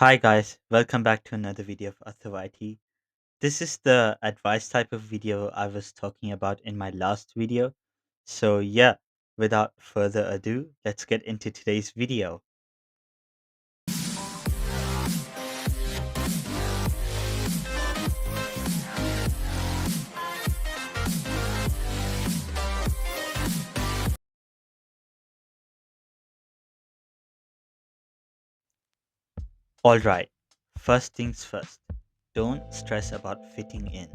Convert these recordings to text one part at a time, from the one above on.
Hi guys, welcome back to another video of Atho. This is the advice type of video I was talking about in my last video. So yeah, without further ado, let's get into today's video. Alright, first things first. Don't stress about fitting in.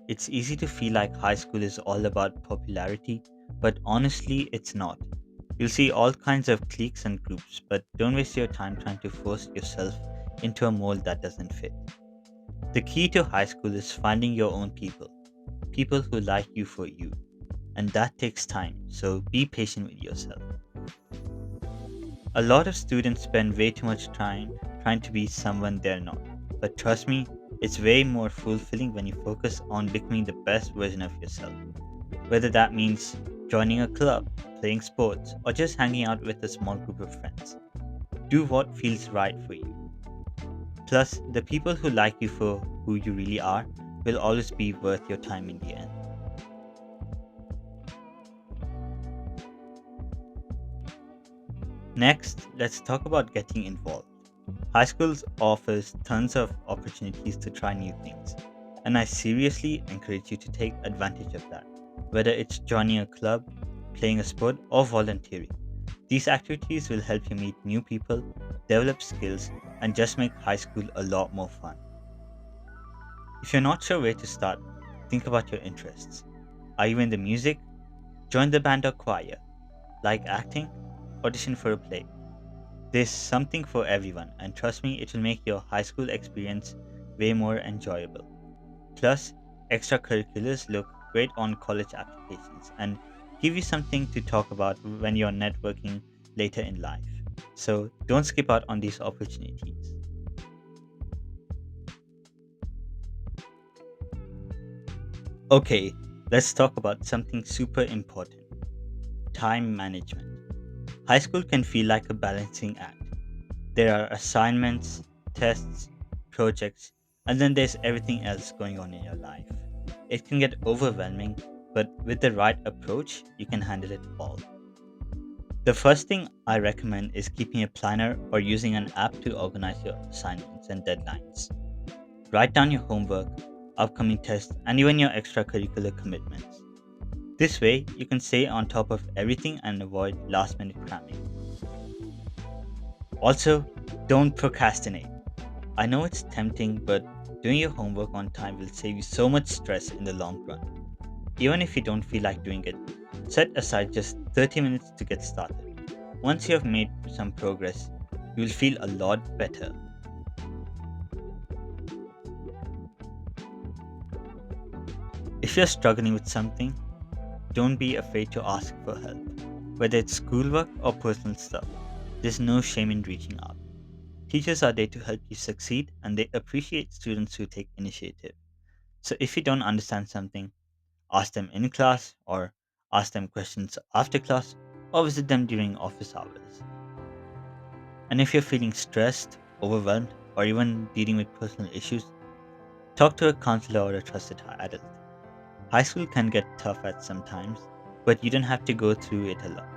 It's easy to feel like high school is all about popularity, but honestly, it's not. You'll see all kinds of cliques and groups, but don't waste your time trying to force yourself into a mold that doesn't fit. The key to high school is finding your own people, people who like you for you, and that takes time, so be patient with yourself. A lot of students spend way too much time trying to be someone they're not, but trust me, it's way more fulfilling when you focus on becoming the best version of yourself. Whether that means joining a club, playing sports, or just hanging out with a small group of friends. Do what feels right for you. Plus, the people who like you for who you really are will always be worth your time in the end. Next, let's talk about getting involved. High schools offers tons of opportunities to try new things, and I seriously encourage you to take advantage of that. Whether it's joining a club, playing a sport, or volunteering, these activities will help you meet new people, develop skills, and just make high school a lot more fun. If you're not sure where to start, think about your interests. Are you into music? Join the band or choir. Like acting? Audition for a play. There's something for everyone, and trust me, it will make your high school experience way more enjoyable. Plus, extracurriculars look great on college applications and give you something to talk about when you're networking later in life. So don't skip out on these opportunities. Okay, let's talk about something super important: time management. High school can feel like a balancing act. There are assignments, tests, projects, and then there's everything else going on in your life. It can get overwhelming, but with the right approach, you can handle it all. The first thing I recommend is keeping a planner or using an app to organize your assignments and deadlines. Write down your homework, upcoming tests, and even your extracurricular commitments. This way, you can stay on top of everything and avoid last minute cramming. Also, don't procrastinate. I know it's tempting, but doing your homework on time will save you so much stress in the long run. Even if you don't feel like doing it, set aside just 30 minutes to get started. Once you have made some progress, you will feel a lot better. If you're struggling with something, don't be afraid to ask for help. Whether it's schoolwork or personal stuff, there's no shame in reaching out. Teachers are there to help you succeed and they appreciate students who take initiative. So if you don't understand something, ask them in class, or ask them questions after class, or visit them during office hours. And if you're feeling stressed, overwhelmed, or even dealing with personal issues, talk to a counselor or a trusted adult. High school can get tough at sometimes, but you don't have to go through it alone.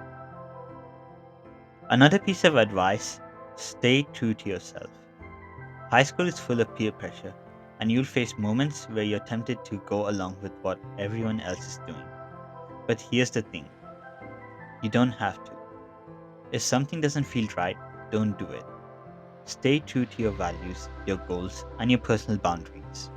Another piece of advice: stay true to yourself. High school is full of peer pressure, and you'll face moments where you're tempted to go along with what everyone else is doing. But here's the thing: you don't have to. If something doesn't feel right, don't do it. Stay true to your values, your goals, and your personal boundaries.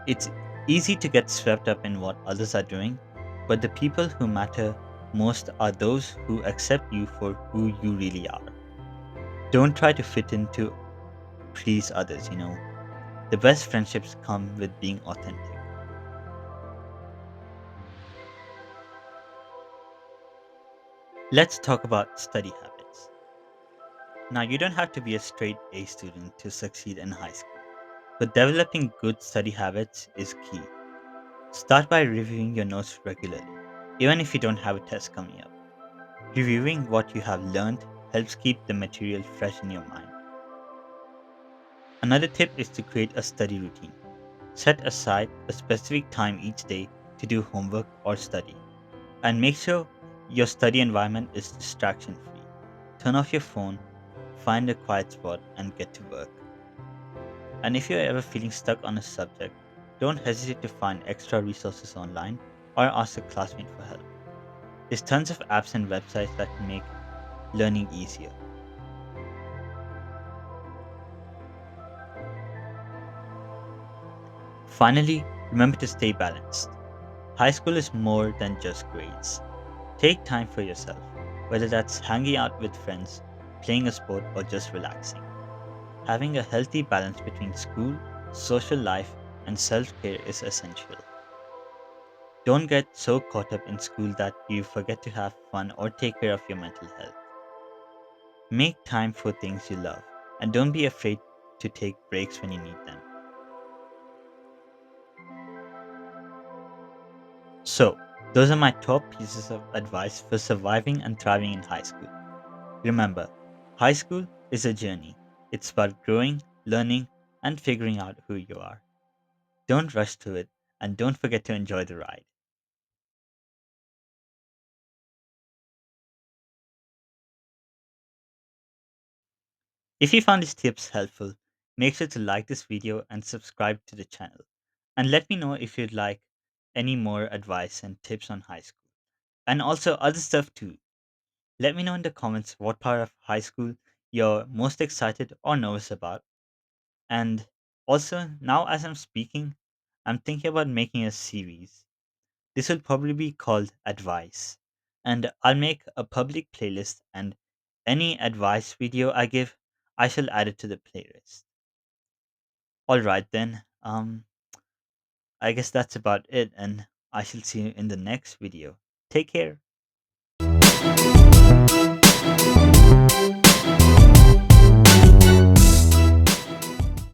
It's easy to get swept up in what others are doing, but the people who matter most are those who accept you for who you really are. Don't try to fit in to please others. The best friendships come with being authentic. Let's talk about study habits. Now, you don't have to be a straight A student to succeed in high school, but developing good study habits is key. Start by reviewing your notes regularly, even if you don't have a test coming up. Reviewing what you have learned helps keep the material fresh in your mind. Another tip is to create a study routine. Set aside a specific time each day to do homework or study, and make sure your study environment is distraction free. Turn off your phone, find a quiet spot, and get to work. And if you're ever feeling stuck on a subject, don't hesitate to find extra resources online or ask a classmate for help. There's tons of apps and websites that can make learning easier. Finally, remember to stay balanced. High school is more than just grades. Take time for yourself, whether that's hanging out with friends, playing a sport, or just relaxing. Having a healthy balance between school, social life, and self care is essential. Don't get so caught up in school that you forget to have fun or take care of your mental health. Make time for things you love, and don't be afraid to take breaks when you need them. So, those are my top pieces of advice for surviving and thriving in high school. Remember, high school is a journey. It's about growing, learning, and figuring out who you are. Don't rush to it, and don't forget to enjoy the ride. If you found these tips helpful, make sure to like this video and subscribe to the channel. And let me know if you'd like any more advice and tips on high school. And also other stuff too. Let me know in the comments what part of high school you're most excited or nervous about. And also, now as I'm speaking, I'm thinking about making a series. This will probably be called Advice. And I'll make a public playlist, and any advice video I give, I shall add it to the playlist. Alright then, I guess that's about it, and I shall see you in the next video. Take care.